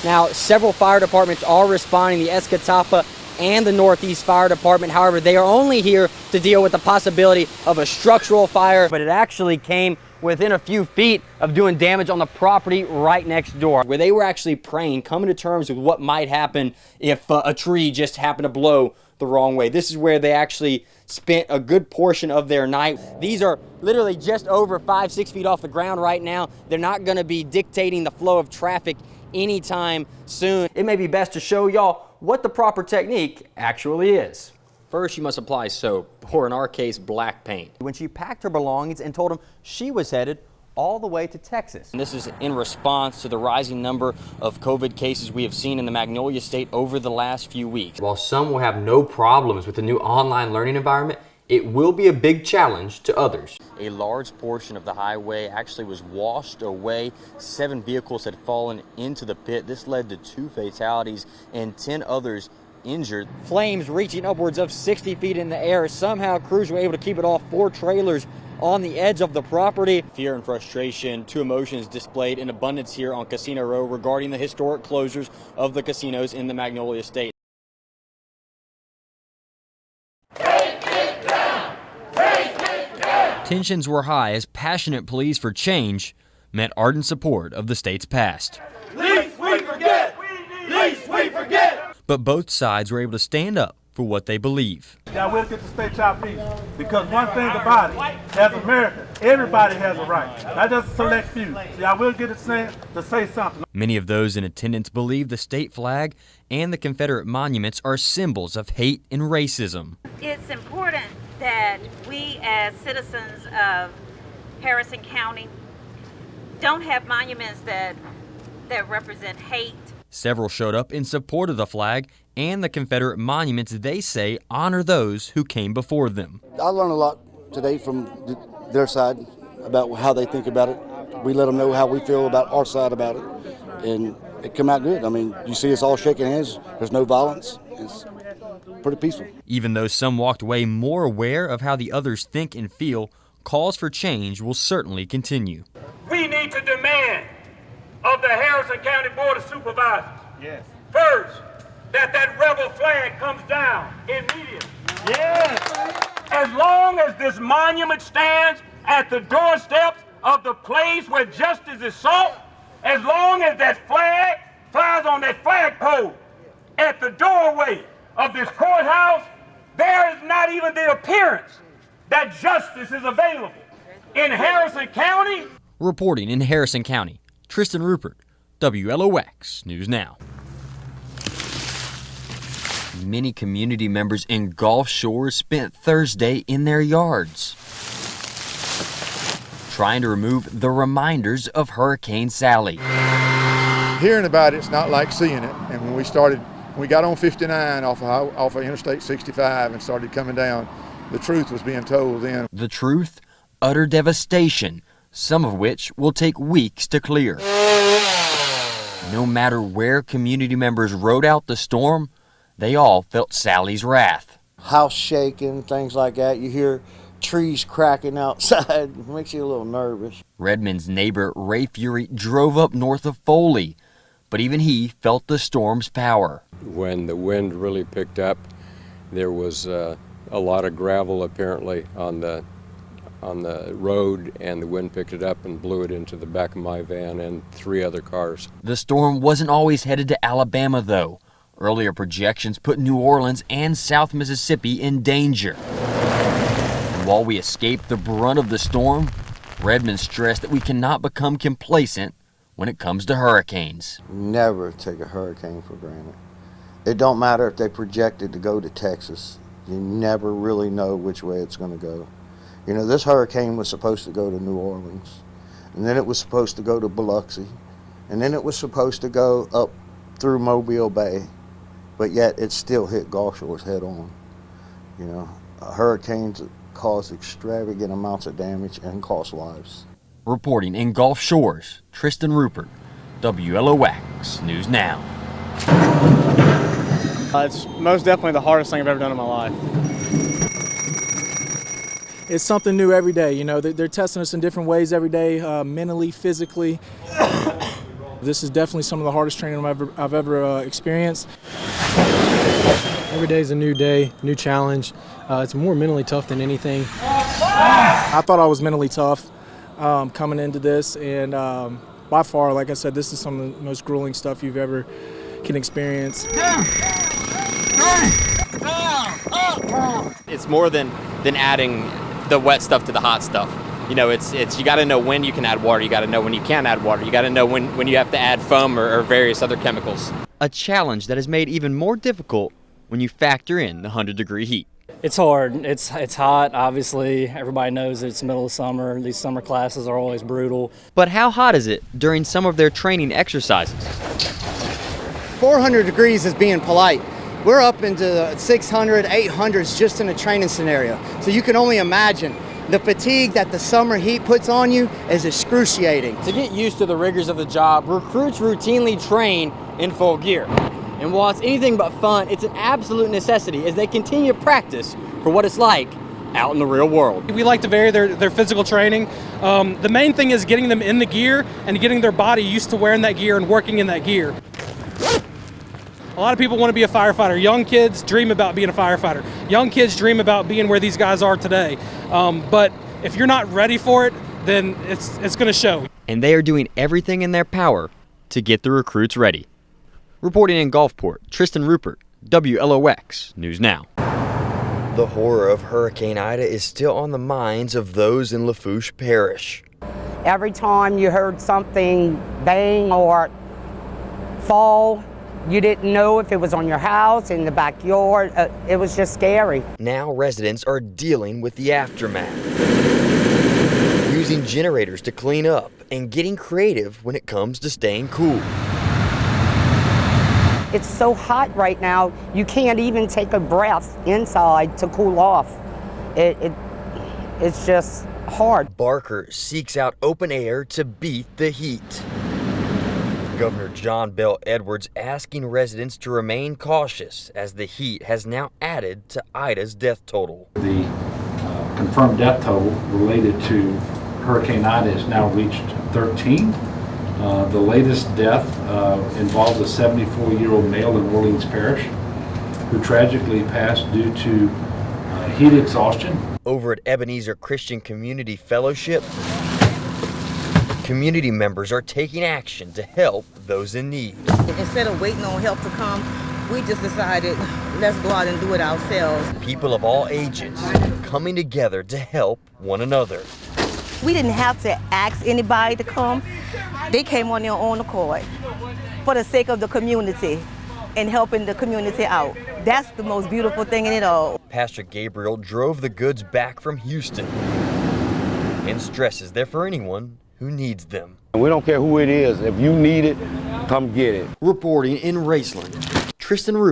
Now, several fire departments are responding, the Escatapa and the Northeast Fire Department. However, they are only here to deal with the possibility of a structural fire, but it actually came within a few feet of doing damage on the property right next door, where they were actually praying, coming to terms with what might happen if a tree just happened to blow the wrong way. This is where they actually spent a good portion of their night. These are literally just over 5-6 feet off the ground right now. They're not going to be dictating the flow of traffic anytime soon. It may be best to show y'all what the proper technique actually is. First, you must apply soap, or in our case, black paint. When she packed her belongings and told them she was headed all the way to Texas. And this is in response to the rising number of COVID cases we have seen in the Magnolia State over the last few weeks. While some will have no problems with the new online learning environment, it will be a big challenge to others. A large portion of the highway actually was washed away. 7 vehicles had fallen into the pit. This led to 2 fatalities and 10 others injured. Flames reaching upwards of 60 feet in the air. Somehow crews were able to keep it off 4 trailers on the edge of the property. Fear and frustration, 2 emotions displayed in abundance here on Casino Row regarding the historic closures of the casinos in the Magnolia State. Tensions were high as passionate pleas for change met ardent support of the state's past. Least we forget! Least we forget! But both sides were able to stand up for what they believe. Y'all will get the state child peace, because one thing about it, as Americans, everybody has a right, not just a select few. So y'all will get a chance to say something. Many of those in attendance believe the state flag and the Confederate monuments are symbols of hate and racism. It's important that we as citizens of Harrison County don't have monuments that represent hate. Several showed up in support of the flag and the Confederate monuments they say honor those who came before them. I learned a lot today from their side about how they think about it. We let them know how we feel about our side about it, and it came out good. I mean, you see us all shaking hands. There's no violence. It's pretty peaceful. Even though some walked away more aware of how the others think and feel, calls for change will certainly continue. We need to demand of the Harrison County Board of Supervisors, first, that rebel flag comes down immediately. Yes. As long as this monument stands at the doorsteps of the place where justice is sought, as long as that flag flies on that flagpole at the doorway of this courthouse, there is not even the appearance that justice is available in Harrison County. Reporting in Harrison County, Tristan Ruppert, WLOX News Now. Many community members in Gulf Shores spent Thursday in their yards, trying to remove the reminders of Hurricane Sally. Hearing about it's not like seeing it. And when we got on 59 off of Interstate 65 and started coming down, the truth was being told then. The truth? Utter devastation, some of which will take weeks to clear. No matter where community members rode out the storm, they all felt Sally's wrath. House shaking, things like that. You hear trees cracking outside. It makes you a little nervous. Redmond's neighbor Ray Fury drove up north of Foley, but even he felt the storm's power. When the wind really picked up, there was a lot of gravel apparently on the road, and the wind picked it up and blew it into the back of my van and 3 other cars. The storm wasn't always headed to Alabama, though. Earlier projections put New Orleans and South Mississippi in danger. And while we escaped the brunt of the storm, Redmond stressed that we cannot become complacent when it comes to hurricanes. Never take a hurricane for granted. It don't matter if they projected to go to Texas. You never really know which way it's going to go. You know, this hurricane was supposed to go to New Orleans, and then it was supposed to go to Biloxi, and then it was supposed to go up through Mobile Bay, but yet it still hit Gulf Shores head on. You know, hurricanes cause extravagant amounts of damage and cost lives. Reporting in Gulf Shores, Tristan Ruppert, WLOX News Now. It's most definitely the hardest thing I've ever done in my life. It's something new every day. You know, they're testing us in different ways every day, mentally, physically. This is definitely some of the hardest training I've ever experienced. Every day is a new day, new challenge. It's more mentally tough than anything. I thought I was mentally tough coming into this, and by far, like I said, this is some of the most grueling stuff you've ever can experience. It's more than adding the wet stuff to the hot stuff. You know, it's you got to know when you can add water. You got to know when you can't add water. You got to know when you have to add foam or various other chemicals. A challenge that is made even more difficult when you factor in the 100-degree heat. It's hard. It's hot, obviously. Everybody knows it's the middle of summer. These summer classes are always brutal. But how hot is it during some of their training exercises? 400 degrees is being polite. We're up into the 600, 800s just in a training scenario. So you can only imagine the fatigue that the summer heat puts on you is excruciating. To get used to the rigors of the job, recruits routinely train in full gear. And while it's anything but fun, it's an absolute necessity as they continue to practice for what it's like out in the real world. We like to vary their physical training. The main thing is getting them in the gear and getting their body used to wearing that gear and working in that gear. A lot of people want to be a firefighter. Young kids dream about being a firefighter. Young kids dream about being where these guys are today. But if you're not ready for it, then it's going to show. And they are doing everything in their power to get the recruits ready. Reporting in Gulfport, Tristan Ruppert, WLOX News Now. The horror of Hurricane Ida is still on the minds of those in Lafourche Parish. Every time you heard something bang or fall, you didn't know if it was on your house, in the backyard. It was just scary. Now residents are dealing with the aftermath, using generators to clean up and getting creative when it comes to staying cool. It's so hot right now, you can't even take a breath inside to cool off. It's just hard. Barker seeks out open air to beat the heat. Governor John Bell Edwards asking residents to remain cautious as the heat has now added to Ida's death total. The confirmed death total related to Hurricane Ida has now reached 13. The latest death involved a 74-year-old male in Orleans Parish who tragically passed due to heat exhaustion. Over at Ebenezer Christian Community Fellowship, community members are taking action to help those in need. Instead of waiting on help to come, we just decided, let's go out and do it ourselves. People of all ages coming together to help one another. We didn't have to ask anybody to come. They came on their own accord for the sake of the community and helping the community out. That's the most beautiful thing in it all. Pastor Gabriel drove the goods back from Houston and stresses they're for anyone who needs them. We don't care who it is. If you need it, come get it. Reporting in Raceland, Tristan Ruppert.